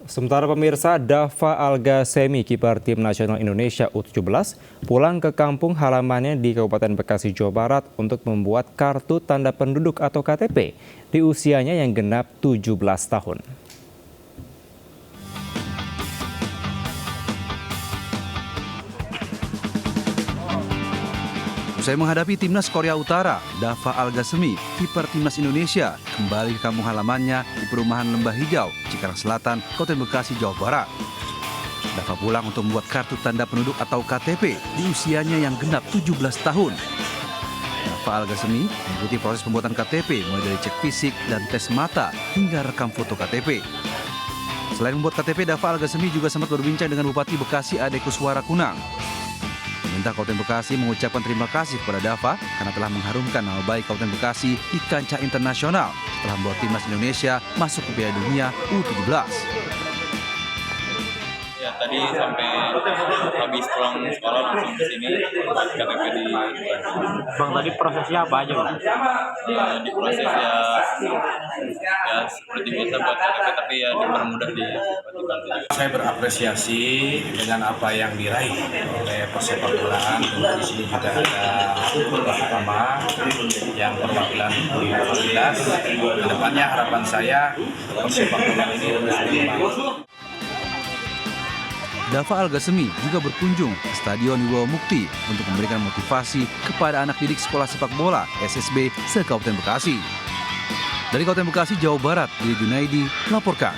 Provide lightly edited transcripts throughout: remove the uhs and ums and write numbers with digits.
Sementara pemirsa, Dava Algasemi, kiper tim nasional Indonesia U17, pulang ke kampung halamannya di Kabupaten Bekasi, Jawa Barat untuk membuat kartu tanda penduduk atau KTP di usianya yang genap 17 tahun. Usai menghadapi timnas Korea Utara, Dava Algasemi, kiper timnas Indonesia, kembali ke kampung halamannya di perumahan Lembah Hijau, Cikarang Selatan, Kabupaten Bekasi, Jawa Barat. Dava pulang untuk membuat kartu tanda penduduk atau KTP di usianya yang genap 17 tahun. Dava Algasemi mengikuti proses pembuatan KTP mulai dari cek fisik dan tes mata hingga rekam foto KTP. Selain membuat KTP, Dava Algasemi juga sempat berbincang dengan Bupati Bekasi Ade Kuswara Kunang. Pemerintah Kabupaten Bekasi mengucapkan terima kasih kepada Dava karena telah mengharumkan nama baik Kabupaten Bekasi di kancah internasional setelah membawa timnas Indonesia masuk ke Piala Dunia U17. Ya, tadi sampai habis pulang sekolah langsung ke sini KTP di Bang, tadi prosesnya apa aja, Bang? ya, di proses ya seperti biasa buat KTP, tapi ya dipermudah di Bupati. Saya berapresiasi dengan apa yang diraih oleh persepak bolaan, dan di sini juga ada Bapak Tama yang perwakilan U14. Kedepannya harapan saya persepak bolaan ini terus berkembang. Dava Algasemi juga berkunjung ke Stadion Wibawa Mukti untuk memberikan motivasi kepada anak didik sekolah sepak bola SSB se-Kabupaten Bekasi. Dari Kabupaten Bekasi, Jawa Barat, Didi Junaidi melaporkan.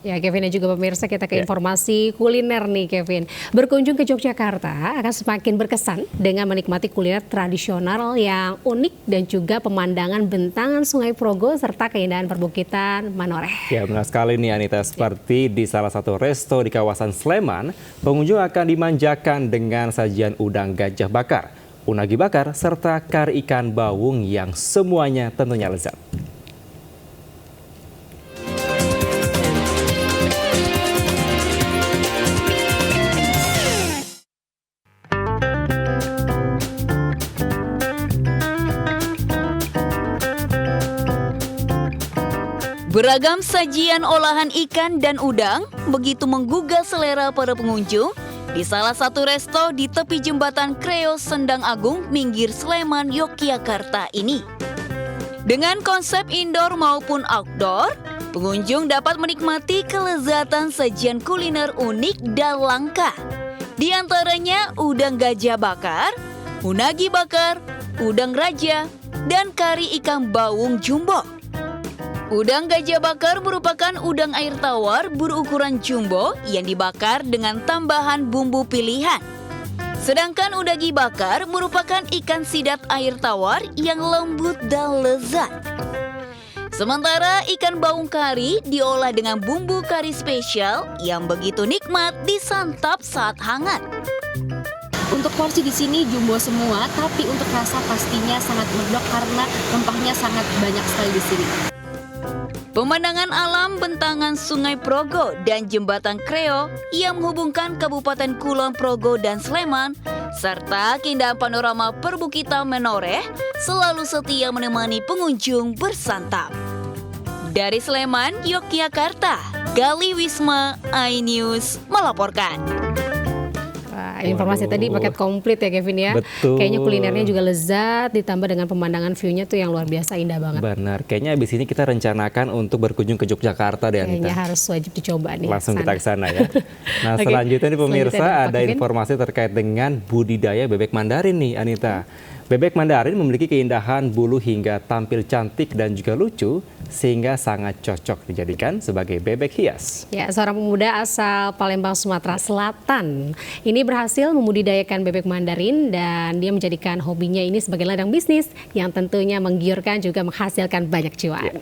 Ya, Kevin dan juga pemirsa, kita ke informasi kuliner nih, Kevin. Berkunjung ke Yogyakarta akan semakin berkesan dengan menikmati kuliner tradisional yang unik dan juga pemandangan bentangan Sungai Progo serta keindahan perbukitan Manoreh. Ya, benar sekali nih Anita, seperti di salah satu resto di kawasan Sleman, pengunjung akan dimanjakan dengan sajian udang gajah bakar, unagi bakar, serta kari ikan bawung yang semuanya tentunya lezat. Beragam sajian olahan ikan dan udang begitu menggugah selera para pengunjung di salah satu resto di tepi jembatan Kreo Sendang Agung, Minggir Sleman, Yogyakarta ini. Dengan konsep indoor maupun outdoor, pengunjung dapat menikmati kelezatan sajian kuliner unik dan langka. Di antaranya udang gajah bakar, unagi bakar, udang raja, dan kari ikan bawung jumbo. Udang gajah bakar merupakan udang air tawar berukuran jumbo yang dibakar dengan tambahan bumbu pilihan. Sedangkan unagi bakar merupakan ikan sidat air tawar yang lembut dan lezat. Sementara ikan bawung kari diolah dengan bumbu kari spesial yang begitu nikmat disantap saat hangat. Untuk porsi di sini jumbo semua, tapi untuk rasa pastinya sangat medok karena rempahnya sangat banyak sekali di sini. Pemandangan alam bentangan Sungai Progo dan Jembatan Kreo yang menghubungkan Kabupaten Kulon Progo dan Sleman, serta keindahan panorama perbukitan Manoreh selalu setia menemani pengunjung bersantap. Dari Sleman, Yogyakarta, Gali Wisma, iNews melaporkan. Informasi tadi paket komplit ya, Kevin ya. Betul. Kayaknya kulinernya juga lezat, ditambah dengan pemandangan view-nya tuh yang luar biasa indah banget. Benar, kayaknya abis ini kita rencanakan untuk berkunjung ke Yogyakarta deh Anita. Kayaknya harus wajib dicoba nih. Langsung kita ke sana ya. Nah, Oke. selanjutnya nih pemirsa, Selanjutnya ada apa, Kevin? informasi terkait dengan budidaya bebek Mandarin nih Anita. Bebek Mandarin memiliki keindahan bulu hingga tampil cantik dan juga lucu, sehingga sangat cocok dijadikan sebagai bebek hias. Ya, seorang pemuda asal Palembang, Sumatera Selatan ini berhasil membudidayakan bebek Mandarin dan dia menjadikan hobinya ini sebagai ladang bisnis yang tentunya menggiurkan juga menghasilkan banyak cuan.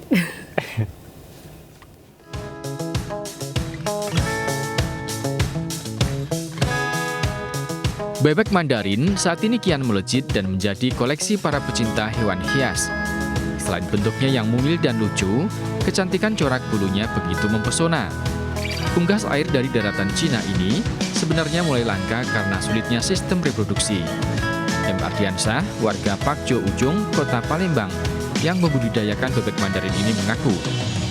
Bebek Mandarin saat ini kian melejit dan menjadi koleksi para pecinta hewan hias. Selain bentuknya yang mungil dan lucu, kecantikan corak bulunya begitu mempesona. Unggas air dari daratan Cina ini sebenarnya mulai langka karena sulitnya sistem reproduksi. M. Ardiansyah, warga Pakjo Ujung, Kota Palembang, yang membudidayakan bebek Mandarin ini mengaku,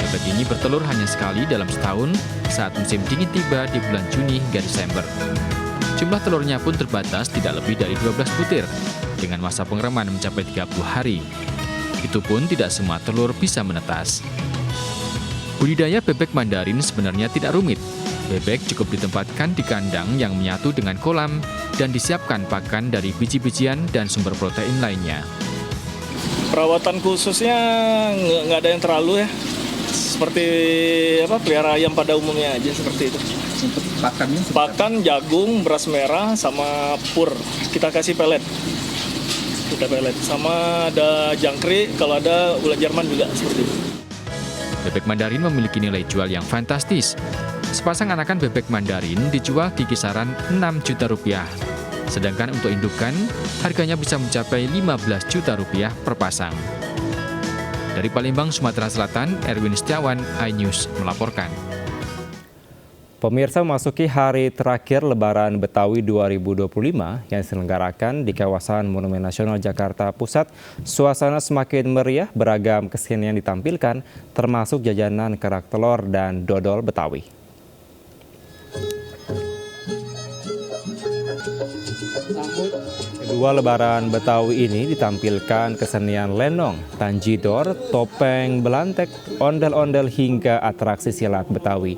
Bebek ini bertelur hanya sekali dalam setahun saat musim dingin tiba di bulan Juni hingga Desember. Jumlah telurnya pun terbatas tidak lebih dari 12 butir, dengan masa pengereman mencapai 30 hari. Itu pun tidak semua telur bisa menetas. Budidaya bebek Mandarin sebenarnya tidak rumit. Bebek cukup ditempatkan di kandang yang menyatu dengan kolam dan disiapkan pakan dari biji-bijian dan sumber protein lainnya. Perawatan khususnya nggak ada yang terlalu ya, seperti pelihara ayam pada umumnya aja seperti itu. Pakan jagung, beras merah, sama pur. Kita kasih pelet. Sama ada jangkrik, kalau ada ulat Jerman juga seperti itu. Bebek Mandarin memiliki nilai jual yang fantastis. Sepasang anakan bebek Mandarin dijual di kisaran 6 juta rupiah. Sedangkan untuk indukan, harganya bisa mencapai 15 juta rupiah per pasang. Dari Palembang, Sumatera Selatan, Erwin Setiawan, iNews melaporkan. Pemirsa, memasuki hari terakhir Lebaran Betawi 2025 yang diselenggarakan di kawasan Monumen Nasional Jakarta Pusat, suasana semakin meriah, beragam kesenian ditampilkan, termasuk jajanan kerak telur dan dodol Betawi. Kedua Lebaran Betawi ini ditampilkan kesenian lenong, tanjidor, topeng belantek, ondel-ondel hingga atraksi silat Betawi.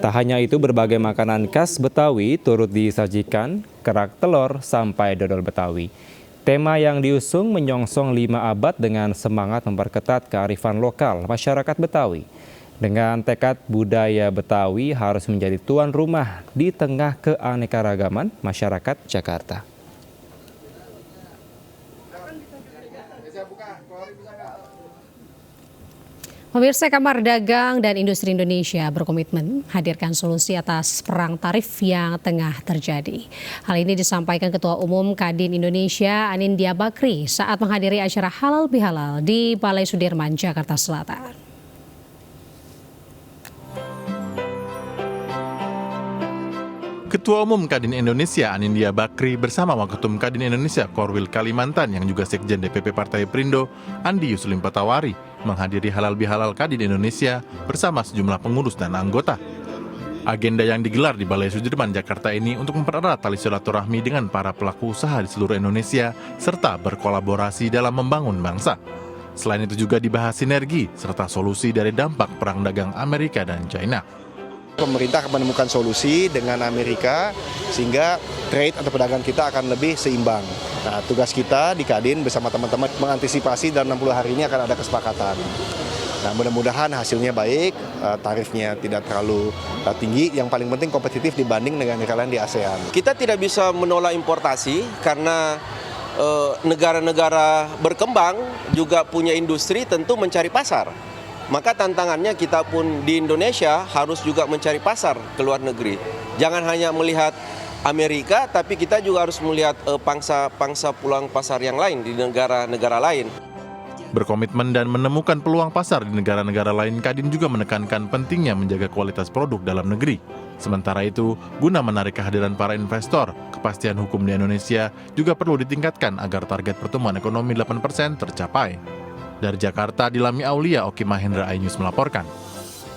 Tak hanya itu, berbagai makanan khas Betawi turut disajikan, kerak telur sampai dodol Betawi. Tema yang diusung menyongsong 5 abad dengan semangat memperketat kearifan lokal masyarakat Betawi. Dengan tekad budaya Betawi harus menjadi tuan rumah di tengah keanekaragaman masyarakat Jakarta. Pemirsa, Kamar Dagang dan Industri Indonesia berkomitmen hadirkan solusi atas perang tarif yang tengah terjadi. Hal ini disampaikan Ketua Umum Kadin Indonesia Anindya Bakri saat menghadiri acara Halal Bihalal di Balai Sudirman, Jakarta Selatan. Ketua Umum Kadin Indonesia Anindya Bakri bersama Waketum Kadin Indonesia Korwil Kalimantan yang juga Sekjen DPP Partai Perindo Andi Yuslim Patawari menghadiri Halal Bihalal Kadin Indonesia bersama sejumlah pengurus dan anggota. Agenda yang digelar di Balai Sudirman Jakarta ini untuk mempererat tali silaturahmi dengan para pelaku usaha di seluruh Indonesia serta berkolaborasi dalam membangun bangsa. Selain itu juga dibahas sinergi serta solusi dari dampak perang dagang Amerika dan China. Pemerintah akan menemukan solusi dengan Amerika sehingga trade atau perdagangan kita akan lebih seimbang. Nah, tugas kita di Kadin bersama teman-teman mengantisipasi dalam 60 hari ini akan ada kesepakatan. Nah, mudah-mudahan hasilnya baik, tarifnya tidak terlalu tinggi, yang paling penting kompetitif dibanding negara-negara lain di ASEAN. Kita tidak bisa menolak importasi karena negara-negara berkembang juga punya industri, tentu mencari pasar. Maka tantangannya kita pun di Indonesia harus juga mencari pasar ke luar negeri. Jangan hanya melihat Amerika, tapi kita juga harus melihat pangsa peluang pasar yang lain di negara-negara lain. Berkomitmen dan menemukan peluang pasar di negara-negara lain, Kadin juga menekankan pentingnya menjaga kualitas produk dalam negeri. Sementara itu, guna menarik kehadiran para investor, kepastian hukum di Indonesia juga perlu ditingkatkan agar target pertumbuhan ekonomi 8% tercapai. Dari Jakarta, Dilami Aulia, Oki Mahendra, iNews melaporkan.